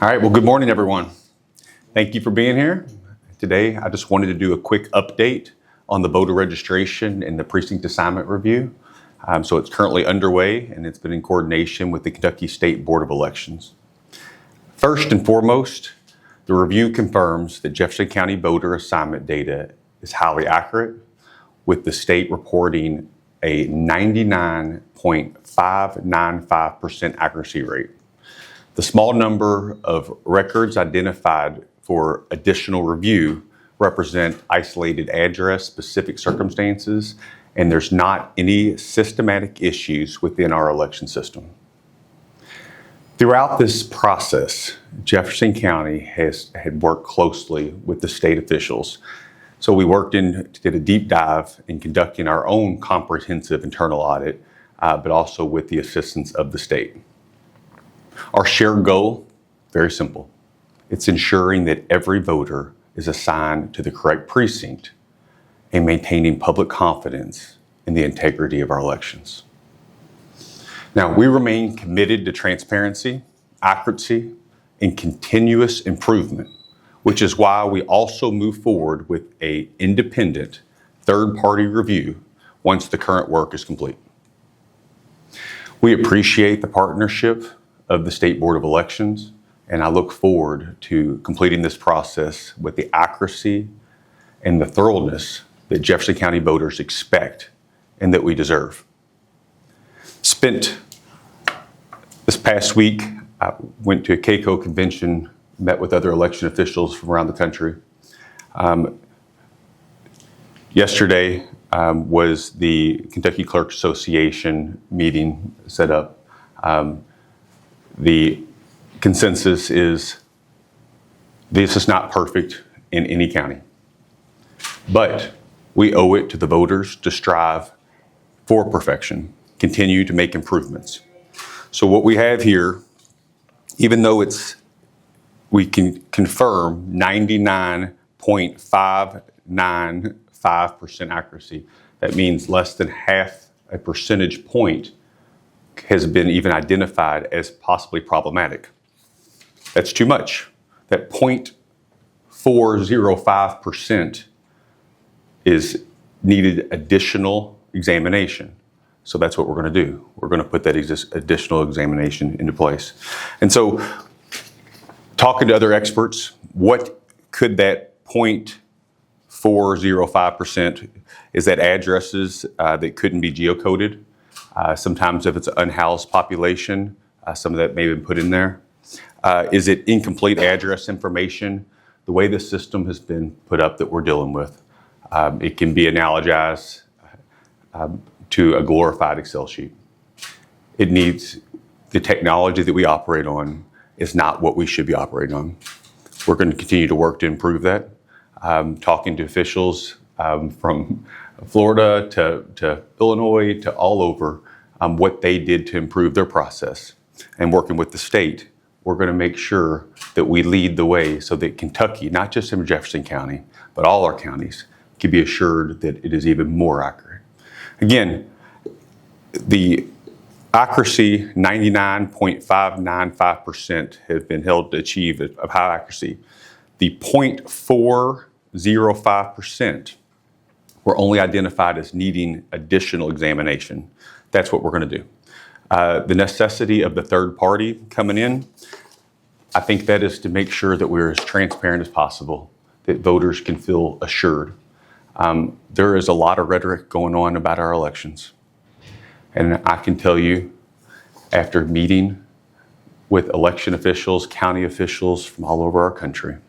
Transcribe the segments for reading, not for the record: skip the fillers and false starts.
All right, well, good morning, everyone. Thank you for being here. Today, I just wanted to do a quick update on the voter registration and the precinct assignment review. So it's currently underway, and it's been in coordination with the Kentucky State Board of Elections. First and foremost, the review confirms that Jefferson County voter assignment data is highly accurate, with the state reporting a 99.595% accuracy rate. The small number of records identified for additional review represent isolated address-specific circumstances, and there's not any systematic issues within our election system. Throughout this process, Jefferson County had worked closely with the state officials. So we did a deep dive in conducting our own comprehensive internal audit, but also with the assistance of the state. Our shared goal, very simple. It's ensuring that every voter is assigned to the correct precinct and maintaining public confidence in the integrity of our elections. Now, we remain committed to transparency, accuracy, and continuous improvement, which is why we also move forward with an independent third-party review once the current work is complete. We appreciate the partnership of the State Board of Elections, and I look forward to completing this process with the accuracy and the thoroughness that Jefferson County voters expect and that we deserve. Spent this past week, I went to a CACO convention, met with other election officials from around the country. Yesterday was the Kentucky Clerk Association meeting set up. The consensus is this is not perfect in any county, but we owe it to the voters to strive for perfection, continue to make improvements. So what we have here, even though we can confirm 99.595% accuracy, that means less than half a percentage point has been even identified as possibly problematic. That's too much. That 0.405% is needed additional examination. So that's what we're going to do. We're going to put that additional examination into place. And so talking to other experts, what could that 0.405% is that addresses that couldn't be geocoded. Sometimes if it's an unhoused population, some of that may have been put in there. Is it incomplete address information? The way the system has been put up that we're dealing with, it can be analogized to a glorified Excel sheet. It needs the technology that we operate on is not what we should be operating on. We're going to continue to work to improve that. Talking to officials from Florida to Illinois to all over, what they did to improve their process. And working with the state, we're going to make sure that we lead the way so that Kentucky, not just in Jefferson County, but all our counties, can be assured that it is even more accurate. Again, the accuracy, 99.595% has been held to achieve of high accuracy. The 0.405% were only identified as needing additional examination. That's what we're going to do. The necessity of the third party coming in, I think that is to make sure that we're as transparent as possible, that voters can feel assured. There is a lot of rhetoric going on about our elections. And I can tell you, after meeting with election officials, county officials from all over our country,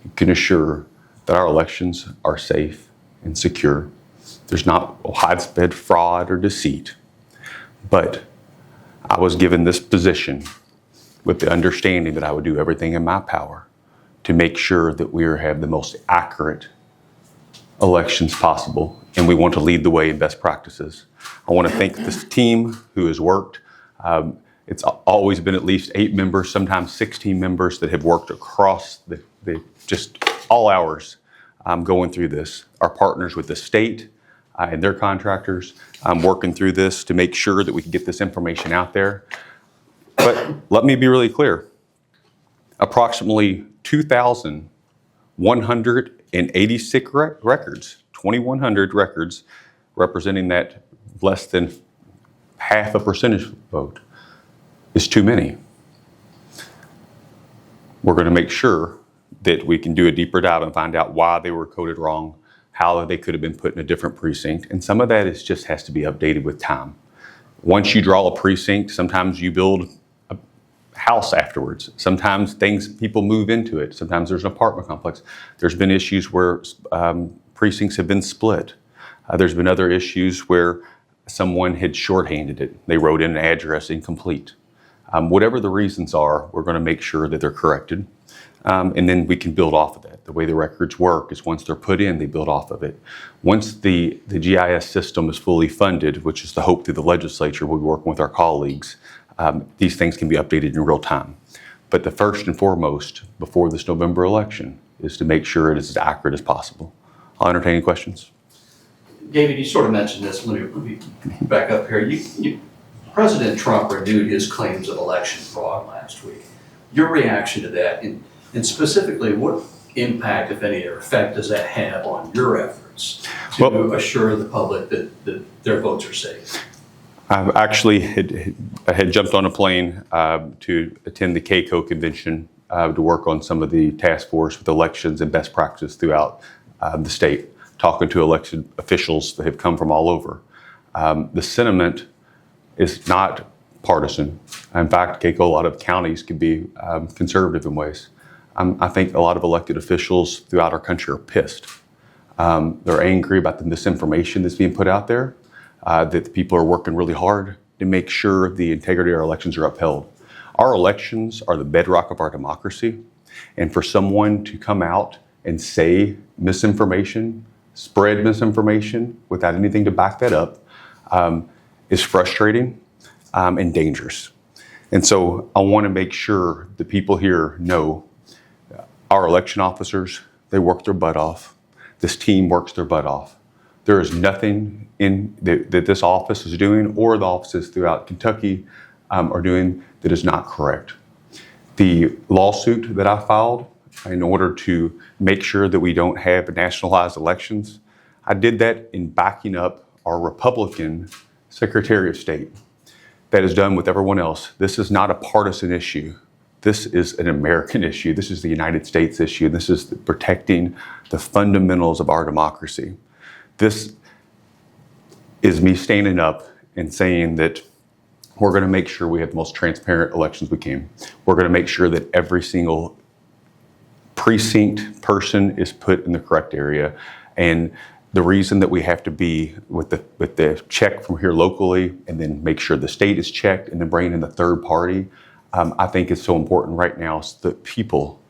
you can assure that our elections are safe and secure. There's not widespread fraud or deceit. But I was given this position with the understanding that I would do everything in my power to make sure that we have the most accurate elections possible, and we want to lead the way in best practices. I want to thank this team who has worked. It's always been at least 8 members, sometimes 16 members that have worked across the just all hours going through this. Our partners with the state and their contractors working through this to make sure that we can get this information out there. But let me be really clear. approximately 2,186 records, 2,100 records, representing that less than half a percentage vote is too many. We're going to make sure that we can do a deeper dive and find out why they were coded wrong, how they could have been put in a different precinct. And some of that is just has to be updated with time. Once you draw a precinct, sometimes you build a house afterwards. Sometimes people move into it. Sometimes there's an apartment complex. There's been issues where precincts have been split. There's been other issues where someone had shorthanded it. They wrote in an address incomplete. Whatever the reasons are, we're going to make sure that they're corrected. And then we can build off of that. The way the records work is once they're put in, they build off of it. Once the GIS system is fully funded, which is the hope through the legislature, we'll be working with our colleagues, these things can be updated in real time. But the first and foremost, before this November election, is to make sure it is as accurate as possible. I'll entertain any questions. David, you sort of mentioned this. Let me back up here. President Trump renewed his claims of election fraud last week. Your reaction to that, and specifically, what impact, if any, or effect does that have on your efforts to assure the public that their votes are safe? I actually had jumped on a plane to attend the CACO convention to work on some of the task force with elections and best practice throughout the state, talking to elected officials that have come from all over. The sentiment is not partisan. In fact, CACO, a lot of counties can be conservative in ways. I think a lot of elected officials throughout our country are pissed. They're angry about the misinformation that's being put out there, that the people are working really hard to make sure the integrity of our elections are upheld. Our elections are the bedrock of our democracy, and for someone to come out and say misinformation, spread misinformation without anything to back that up is frustrating and dangerous. And so I want to make sure the people here know our election officers, they work their butt off. This team works their butt off. There is nothing that this office is doing or the offices throughout Kentucky are doing that is not correct. The lawsuit that I filed in order to make sure that we don't have nationalized elections, I did that in backing up our Republican Secretary of State. That is done with everyone else. This is not a partisan issue. This is an American issue. This is the United States issue. This is protecting the fundamentals of our democracy. This is me standing up and saying that we're going to make sure we have the most transparent elections we can. We're going to make sure that every single precinct person is put in the correct area. And the reason that we have to be with the check from here locally and then make sure the state is checked and then bring in the third party, I think it's so important right now so that people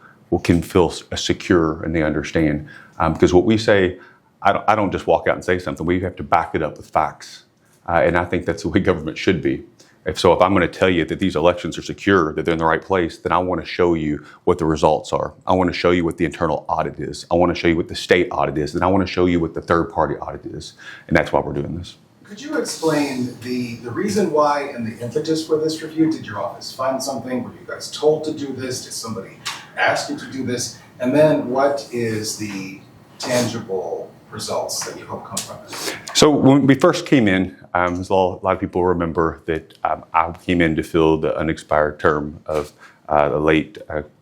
can feel secure and they understand. Because what we say, I don't just walk out and say something. We have to back it up with facts. And I think that's the way government should be. If I'm going to tell you that these elections are secure, that they're in the right place, then I want to show you what the results are. I want to show you what the internal audit is. I want to show you what the state audit is. And I want to show you what the third party audit is. And that's why we're doing this. Could you explain the reason why and the impetus for this review? Did your office find something? Were you guys told to do this? Did somebody ask you to do this? And then what is the tangible results that you hope come from it? So when we first came in, as a lot of people remember that I came in to fill the unexpired term of the late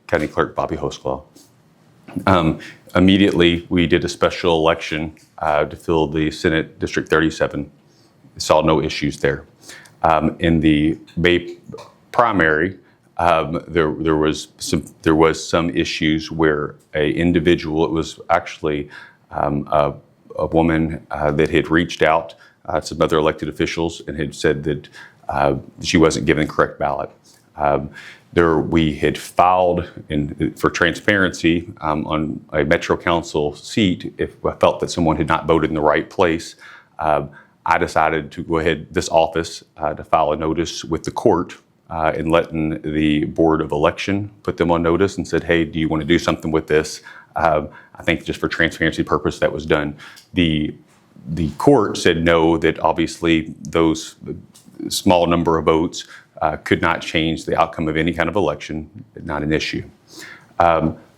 County Clerk Bobby Hosklaw. Immediately, we did a special election to fill the Senate District 37. Saw no issues there. In the Bay primary, there was some issues where an individual, it was actually a woman that had reached out to some other elected officials and had said that she wasn't given the correct ballot. We had filed for transparency on a Metro Council seat if I felt that someone had not voted in the right place. I decided to go ahead, this office, to file a notice with the court and letting the Board of Election put them on notice and said, hey, do you want to do something with this? I think just for transparency purpose that was done. The court said no, that obviously those small number of votes could not change the outcome of any kind of election, not an issue.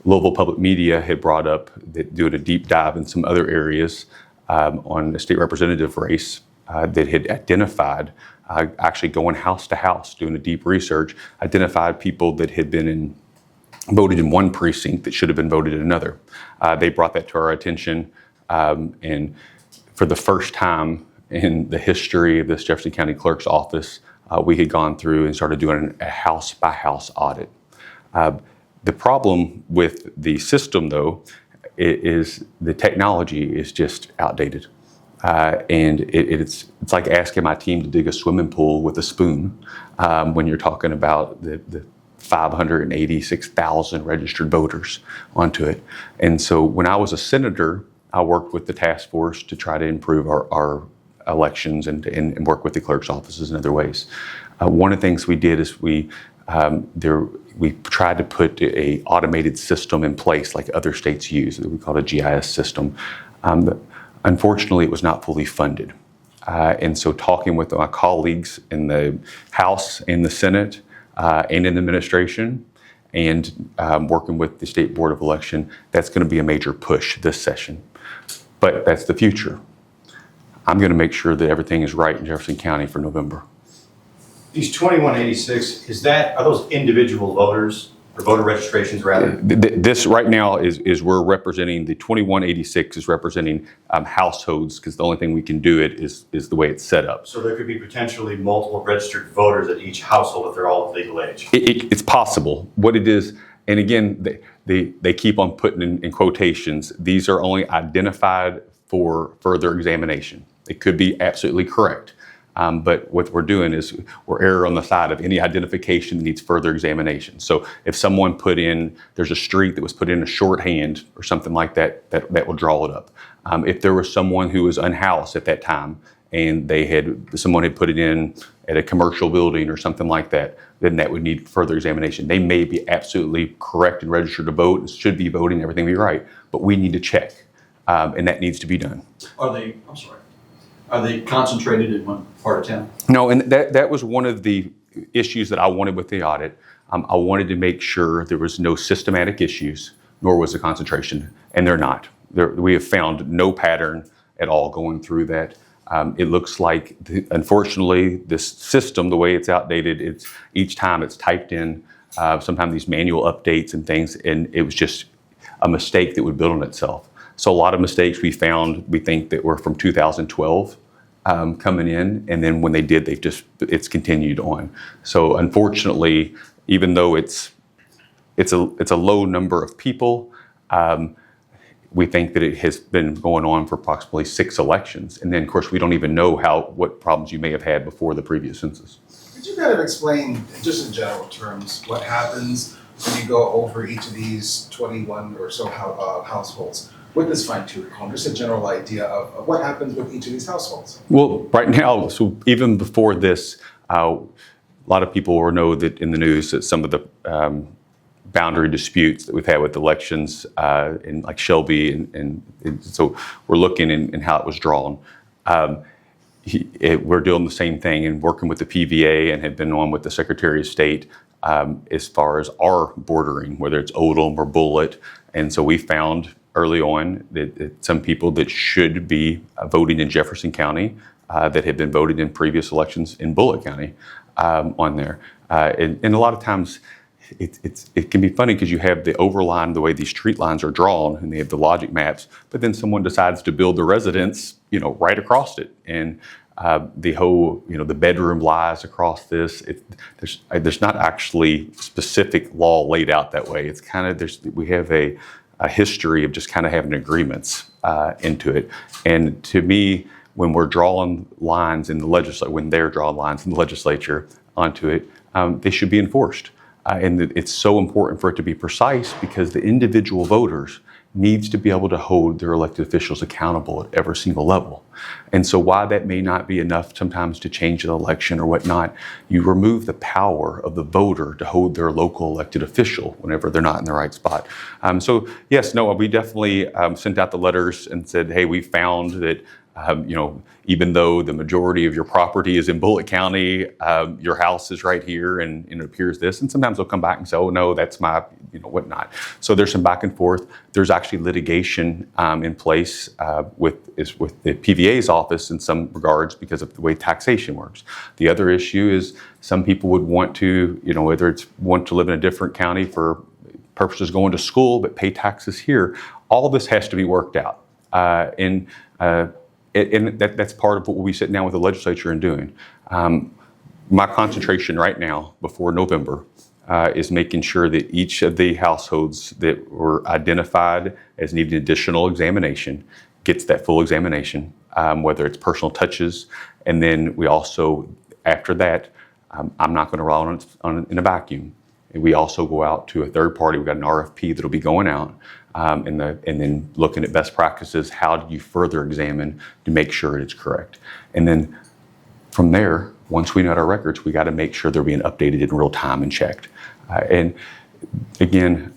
Louisville Public Media had brought up that doing a deep dive in some other areas on the state representative race that had identified, actually going house to house, doing a deep research, identified people that had been voted in one precinct that should have been voted in another. They brought that to our attention, and for the first time in the history of this Jefferson County Clerk's office, we had gone through and started doing a house-by-house audit. The problem with the system, though, is the technology is just outdated. And it's like asking my team to dig a swimming pool with a spoon when you're talking about the 586,000 registered voters onto it. And so when I was a senator, I worked with the task force to try to improve our elections and work with the clerk's offices in other ways. One of the things we did is we tried to put a automated system in place like other states use. We call it a GIS system. Unfortunately, it was not fully funded. And so talking with my colleagues in the House and the Senate and in the administration and working with the State Board of Election, that's going to be a major push this session. But that's the future. I'm going to make sure that everything is right in Jefferson County for November. These 2186, are those individual voters or voter registrations rather? This right now is we're representing the 2186 is representing households, because the only thing we can do it is the way it's set up. So there could be potentially multiple registered voters at each household if they're all of legal age. It's possible. What it is, and again, they keep on putting in quotations, these are only identified for further examination. It could be absolutely correct. But what we're doing is we're erring on the side of any identification that needs further examination. So if someone there's a street that was put in a shorthand or something like that, that will draw it up. If there was someone who was unhoused at that time and someone had put it in at a commercial building or something like that, then that would need further examination. They may be absolutely correct and registered to vote, and should be voting, everything be right, but we need to check, and that needs to be done. Are they concentrated in one part of town? No, and that was one of the issues that I wanted with the audit. I wanted to make sure there was no systematic issues, nor was the concentration, and they're not. We have found no pattern at all going through that. It looks like, unfortunately, this system, the way it's outdated, each time it's typed in, sometimes these manual updates and things, and it was just a mistake that would build on itself. So a lot of mistakes we think that were from 2012 coming in, and then when they did, it's continued on. So unfortunately, even though it's a low number of people, we think that it has been going on for approximately 6 elections, and then of course we don't even know what problems you may have had before the previous census. Could you kind of explain, just in general terms, what happens when you go over each of these 21 or so households with this fine-tooth comb? Just a general idea of what happens with each of these households. Well, right now, so even before this, a lot of people will know that in the news that some of the boundary disputes that we've had with elections in like Shelby, and so we're looking in how it was drawn. We're doing the same thing and working with the PVA, and have been on with the Secretary of State as far as our bordering, whether it's Odom or Bullitt. And so we found early on that some people that should be voting in Jefferson County that had been voted in previous elections in Bullitt County on there. And a lot of times it can be funny because you have the overline, the way these street lines are drawn, and they have the logic maps, but then someone decides to build the residence, right across it. And the whole, the bedroom lies across this. There's not actually specific law laid out that way. It's kind of, we have a history of just kind of having agreements into it. And to me, when we're drawing lines in the legislature, when they're drawing lines in the legislature onto it, they should be enforced. And it's so important for it to be precise, because the individual voters needs to be able to hold their elected officials accountable at every single level. And so while that may not be enough sometimes to change an election or whatnot, you remove the power of the voter to hold their local elected official whenever they're not in the right spot. So yes, no, we definitely sent out the letters and said, hey, we found that Even though the majority of your property is in Bullitt County, your house is right here, and it appears this. And sometimes they'll come back and say, "Oh no, that's my, whatnot." So there's some back and forth. There's actually litigation in place with the PVA's office in some regards because of the way taxation works. The other issue is some people would want to, whether it's want to live in a different county for purposes going to school, but pay taxes here. All this has to be worked out, and that's part of what we'll be sitting down with the legislature and doing. My concentration right now, before November, is making sure that each of the households that were identified as needing additional examination gets that full examination, whether it's personal touches, and then we also, after that, I'm not going to rely on it in a vacuum. We also go out to a third party. We've got an RFP that'll be going out, and then looking at best practices. How do you further examine to make sure it's correct? And then from there, once we know our records, we got to make sure they're being updated in real time and checked. And again,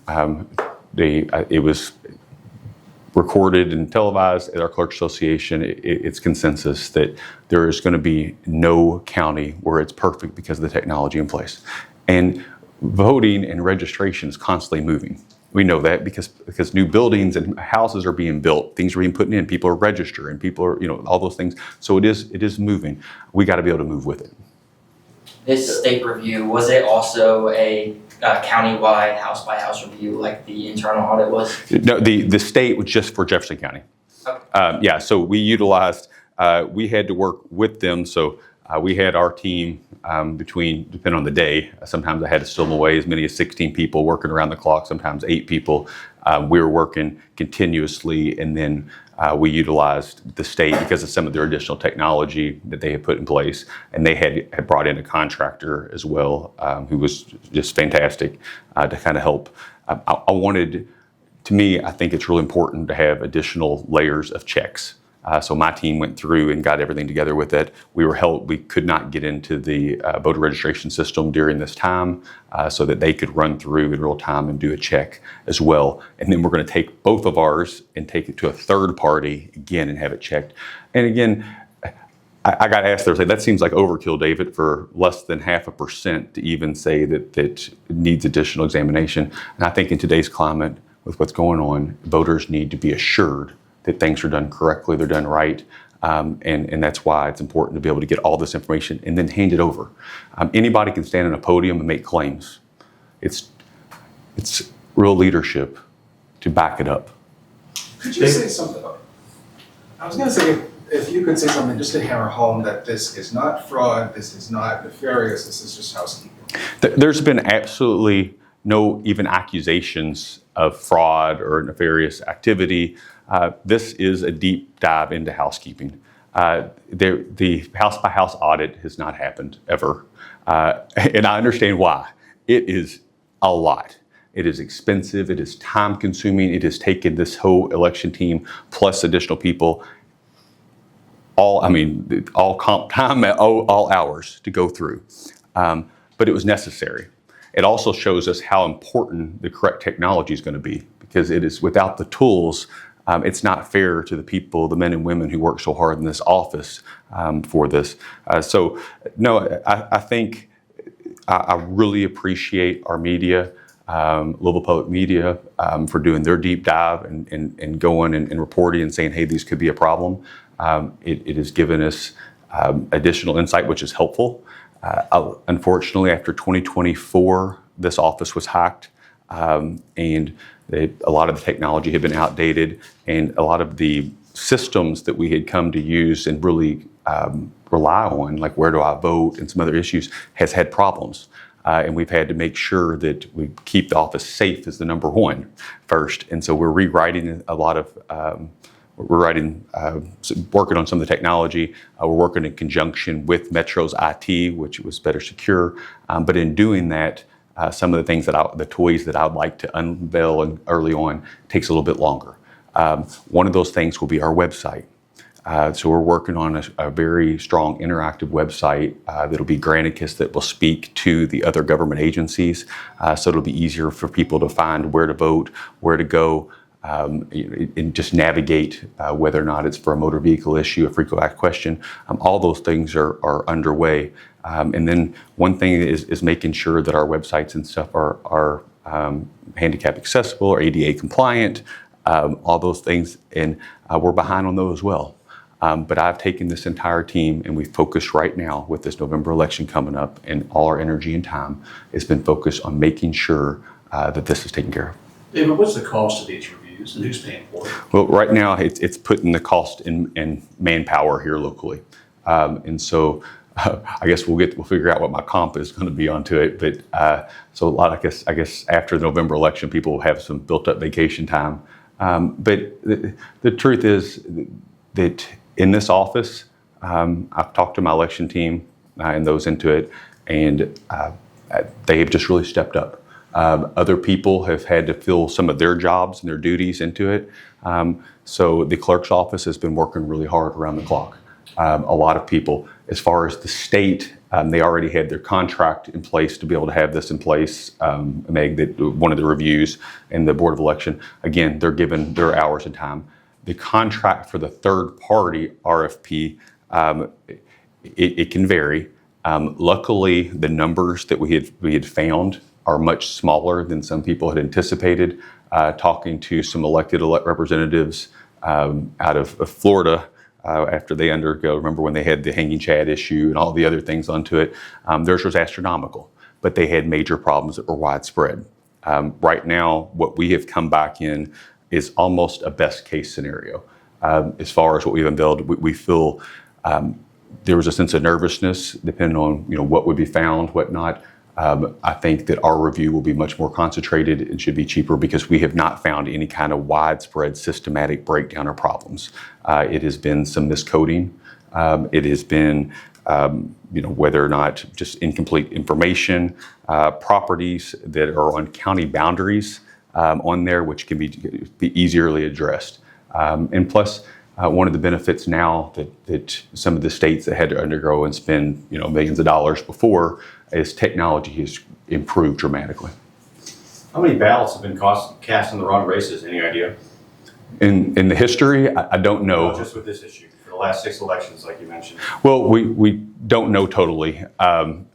it was recorded and televised at our Clerks Association. It's consensus that there is going to be no county where it's perfect because of the technology in place. And voting and registration is constantly moving. We know that because new buildings and houses are being built, things are being put in, people are registering, people are, all those things. So it is moving. We got to be able to move with it. This state review, was it also a county-wide house-by-house review like the internal audit was? No, the state was just for Jefferson County. Okay. So we utilized, we had to work with them. So we had our team depending on the day. Sometimes I had to steal them away, as many as 16 people working around the clock, sometimes 8 people. We were working continuously, and then we utilized the state because of some of their additional technology that they had put in place. And they had brought in a contractor as well, who was just fantastic to kind of help. I think it's really important to have additional layers of checks. So my team went through and got everything together with it. We could not get into the voter registration system during this time so that they could run through in real time and do a check as well. And then we're going to take both of ours and take it to a third party again and have it checked. And again, I got asked there, that seems like overkill, David, for less than 0.5% to even say that it needs additional examination. And I think in today's climate, with what's going on, voters need to be assured that things are done correctly, they're done right, and that's why it's important to be able to get all this information and then hand it over. Anybody can stand on a podium and make claims. It's real leadership to back it up. Could you say something? I was going to say, if you could say something just to hammer home that this is not fraud, this is not nefarious, this is just housekeeping. There's been absolutely no even accusations of fraud or nefarious activity. This is a deep dive into housekeeping. The house-by-house audit has not happened ever, and I understand why. It is a lot. It is expensive. It is time-consuming. It has taken this whole election team plus additional people all comp time, all hours to go through. But it was necessary. It also shows us how important the correct technology is going to be, because it is without the tools. It's not fair to the people, the men and women who work so hard in this office for this. I think I really appreciate our media, Louisville Public Media, for doing their deep dive and going and reporting and saying, hey, these could be a problem. It has given us additional insight, which is helpful. Unfortunately, after 2024, this office was hacked, and a lot of the technology had been outdated, and a lot of the systems that we had come to use and really rely on, like where do I vote and some other issues, has had problems. And we've had to make sure that we keep the office safe as the number one first. And so we're rewriting a lot of, working on some of the technology. We're working in conjunction with Metro's IT, which was better secure. But in doing that, some of the things the toys that I'd like to unveil early on takes a little bit longer. One of those things will be our website. So we're working on a very strong interactive website that'll be Granicus, that will speak to the other government agencies. So it'll be easier for people to find where to vote, where to go. and just navigate whether or not it's for a motor vehicle issue, a frequently asked question. All those things are underway. And then one thing is making sure that our websites and stuff are handicap accessible or ADA compliant, all those things. And we're behind on those as well. But I've taken this entire team and we've focused right now with this November election coming up, and all our energy and time has been focused on making sure that this is taken care of. David, what's the cost of these reviews and who's paying for it? Well, right now it's putting the cost in manpower here locally. And so I guess we'll figure out what my comp is going to be onto it. But so a lot, I guess after the November election, people will have some built up vacation time. But the truth is that in this office, I've talked to my election team and those into it, and they have just really stepped up. Other people have had to fill some of their jobs and their duties into it. So the clerk's office has been working really hard around the clock. A lot of people, as far as the state, they already had their contract in place to be able to have this in place. Meg, that one of the reviews and the Board of Election, again, they're given their hours and time. The contract for the third party RFP, it can vary. Luckily, the numbers that we had found are much smaller than some people had anticipated. Talking to some elected representatives out of Florida after they undergo, remember when they had the hanging chad issue and all the other things onto it, theirs was astronomical, but they had major problems that were widespread. Right now, what we have come back in is almost a best case scenario. As far as what we've unveiled, we feel there was a sense of nervousness depending on what would be found, what not. I think that our review will be much more concentrated and should be cheaper because we have not found any kind of widespread systematic breakdown or problems. It has been some miscoding. It has been whether or not just incomplete information, properties that are on county boundaries on there, which can be easily addressed. And plus, one of the benefits now that some of the states that had to undergo and spend millions of dollars before is technology has improved dramatically. How many ballots have been cast in the wrong races? Any idea? In the history, I don't know. No, just with this issue for the last 6 elections, like you mentioned. Well, we don't know totally. And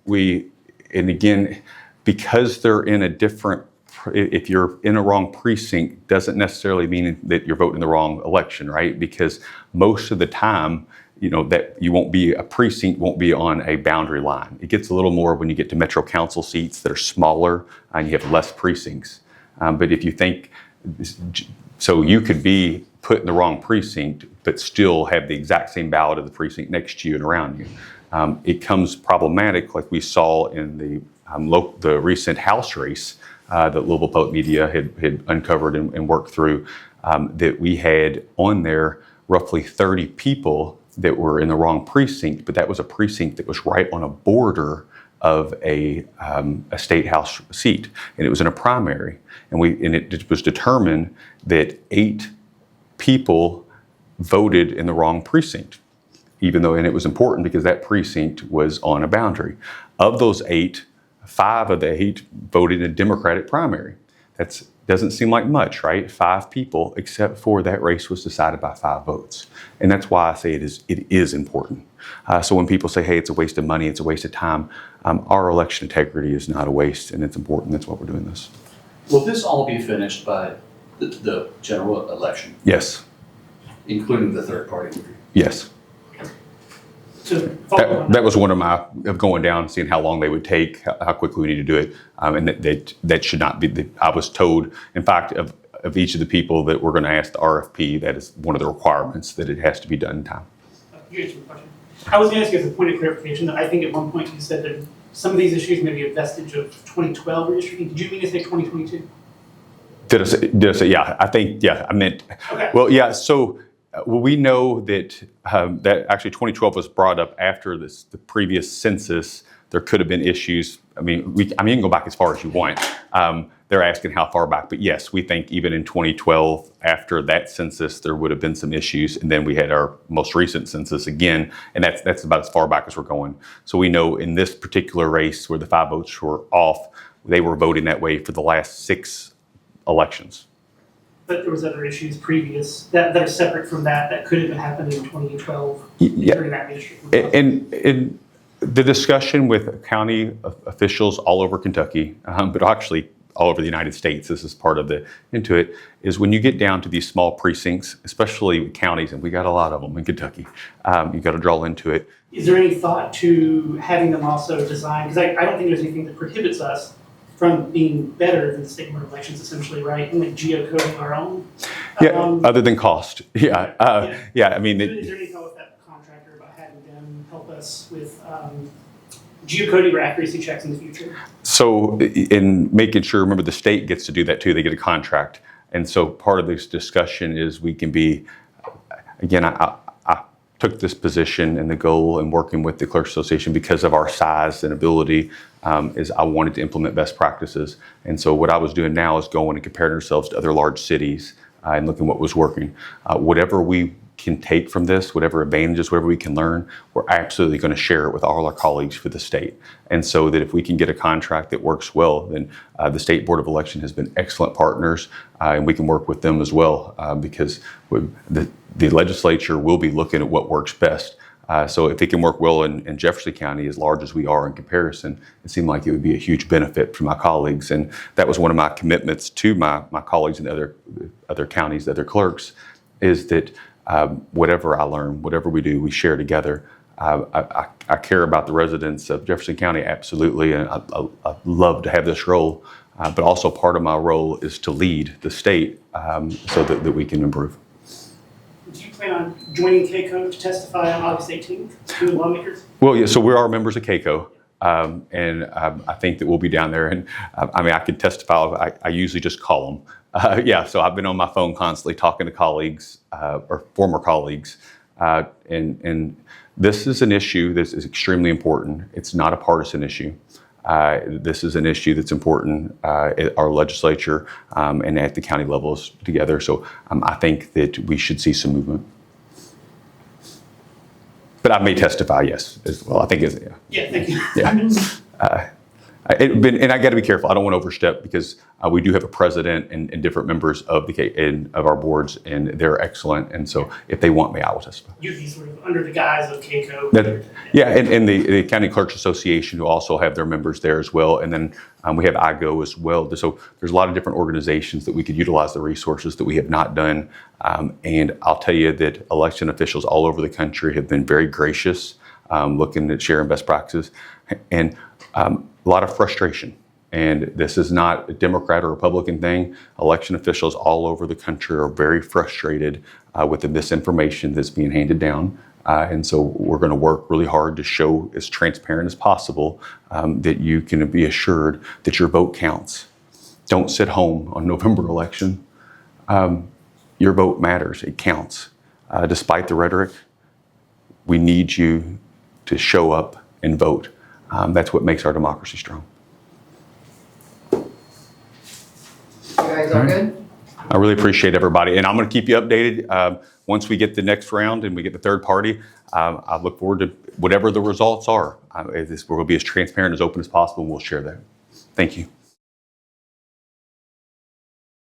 again, because they're in a different. If you're in a wrong precinct, doesn't necessarily mean that you're voting the wrong election, right? Because most of the time, that you won't be, a precinct won't be on a boundary line. It gets a little more when you get to metro council seats that are smaller and you have less precincts. But if you think, so you could be put in the wrong precinct, but still have the exact same ballot of the precinct next to you and around you. It comes problematic like we saw in the recent House race that Louisville Public Media had uncovered and worked through, that we had on there roughly 30 people that were in the wrong precinct, but that was a precinct that was right on a border of a state house seat, and it was in a primary, and it was determined that 8 people voted in the wrong precinct, even though, and it was important because that precinct was on a boundary. Of those 8, 5 of the 8 voted in a Democratic primary. That doesn't seem like much, right? 5 people, except for that race was decided by 5 votes. And that's why I say it is important. So when people say, hey, it's a waste of money, it's a waste of time, our election integrity is not a waste, and it's important. That's why we're doing this. Will this all be finished by the general election, Yes. including the third party review? Yes. That was one of my going down, seeing how long they would take, how quickly we need to do it, and that should not be. I was told, in fact, of each of the people that we're going to ask the RFP, that is one of the requirements that it has to be done in time. You answered the question. I was going to ask you as a point of clarification that I think at one point you said that some of these issues may be a vestige of 2012 redistricting. Did you mean to say 2022? Did I say? Yeah, I think. Yeah, I meant. Okay. Well, yeah. So. Well, we know that that actually 2012 was brought up after the previous census. There could have been issues. I mean, you can go back as far as you want. They're asking how far back, but yes, we think even in 2012, after that census, there would have been some issues, and then we had our most recent census again, and that's about as far back as we're going. So we know in this particular race where the 5 votes were off, they were voting that way for the last 6 elections. but there was other issues previous that are separate from that could have been happening in 2012 Yeah. during that redistricting. And the discussion with county officials all over Kentucky, but actually all over the United States, this is part of the into it, is when you get down to these small precincts, especially counties, and we got a lot of them in Kentucky, you got to draw into it. Is there any thought to having them also design, because I don't think there's anything that prohibits us from being better than the state board of elections, essentially, right? And like geocoding our own. Yeah, other than cost. Yeah, I mean. Is there any thought with that contractor about having them help us with geocoding or accuracy checks in the future? So in making sure, remember the state gets to do that too, they get a contract. And so part of this discussion is we can be, again, I took this position and the goal in working with the Clerks Association because of our size and ability is I wanted to implement best practices. And so what I was doing now is going and comparing ourselves to other large cities and looking what was working. Whatever we can take from this, whatever advantages, whatever we can learn, we're absolutely going to share it with all our colleagues for the state. And so that if we can get a contract that works well, then the State Board of Election has been excellent partners, and we can work with them as well because the legislature will be looking at what works best. So if it can work well in Jefferson County, as large as we are in comparison, it seemed like it would be a huge benefit for my colleagues. And that was one of my commitments to my colleagues in other counties, other clerks, is that whatever I learn, whatever we do, we share together. I care about the residents of Jefferson County, absolutely, and I love to have this role. But also part of my role is to lead the state so that we can improve. Do you plan on joining KCO to testify on August 18th to the lawmakers? Well, yeah, so we are members of KCO. And I think that we'll be down there. And I mean, I can testify. I usually just call them. So I've been on my phone constantly talking to colleagues or former colleagues. And this is an issue that is extremely important. It's not a partisan issue. This is an issue that's important at our legislature and at the county levels together. So I think that we should see some movement. But I may testify, yes, as well. I think it's, yeah. Yeah, thank you. Yeah. And I got to be careful. I don't want to overstep because we do have a president and different members of of our boards, and they're excellent. And so, if they want me, I will testify. You'd be sort of under the guise of KCO. And the County Clerks Association, who also have their members there as well. And then we have IGO as well. So there's a lot of different organizations that we could utilize the resources that we have not done. And I'll tell you that election officials all over the country have been very gracious, looking at sharing best practices, and a lot of frustration. And this is not a Democrat or Republican thing. Election officials all over the country are very frustrated with the misinformation that's being handed down. And so we're going to work really hard to show as transparent as possible that you can be assured that your vote counts. Don't sit home on November election. Your vote matters. It counts. Despite the rhetoric, we need you to show up and vote. That's what makes our democracy strong. You guys all good? I really appreciate everybody, and I'm going to keep you updated. Once we get the next round and we get the third party, I look forward to whatever the results are. We'll be as transparent, as open as possible, and we'll share that. Thank you.